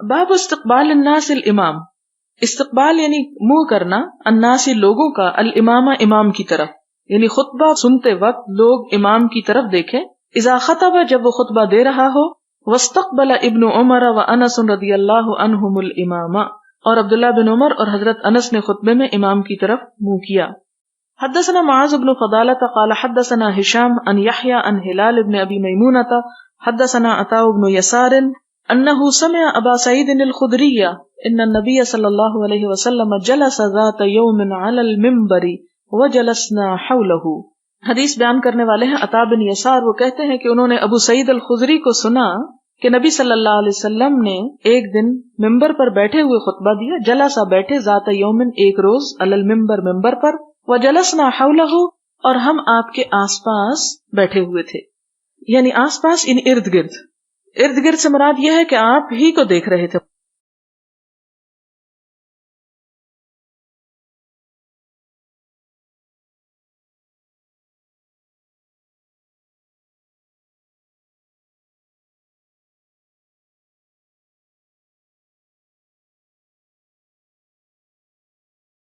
باب استقبال الناس الامام، استقبال یعنی منہ کرنا، الناس لوگوں کا، الامام امام کی طرف، یعنی خطبہ سنتے وقت لوگ امام کی طرف دیکھیں. اذا خطب، جب وہ خطبہ دے رہا ہو. واستقبل ابن عمر وانس رضی اللہ عنہم الامام، اور عبداللہ بن عمر اور حضرت انس نے خطبے میں امام کی طرف منہ کیا. حدثنا معاذ بن فضالة قال حدثنا هشام عن يحيى عن هلال بن ابي ميمونة حدثنا عطاء بن يسار انه سمع ابا سعيد الخدري ان النبي صلى الله عليه وسلم جلس ذات يوم على المنبر وجلسنا حوله. حدیث بیان کرنے والے ہیں عطاء بن یسار، وہ کہتے ہیں کہ انہوں نے ابو سعید الخدری کو سنا کہ نبی صلی اللہ علیہ وسلم نے ایک دن ممبر پر بیٹھے ہوئے خطبہ دیا. جلسا بیٹھے، ذات یومن ایک روز، علی المنبر ممبر پر، وجلسنا حولہ اور ہم آپ کے آس پاس بیٹھے ہوئے تھے. یعنی آس پاس ان ارد گرد، ارد گرد سے مراد یہ ہے کہ آپ ہی کو دیکھ رہے تھے.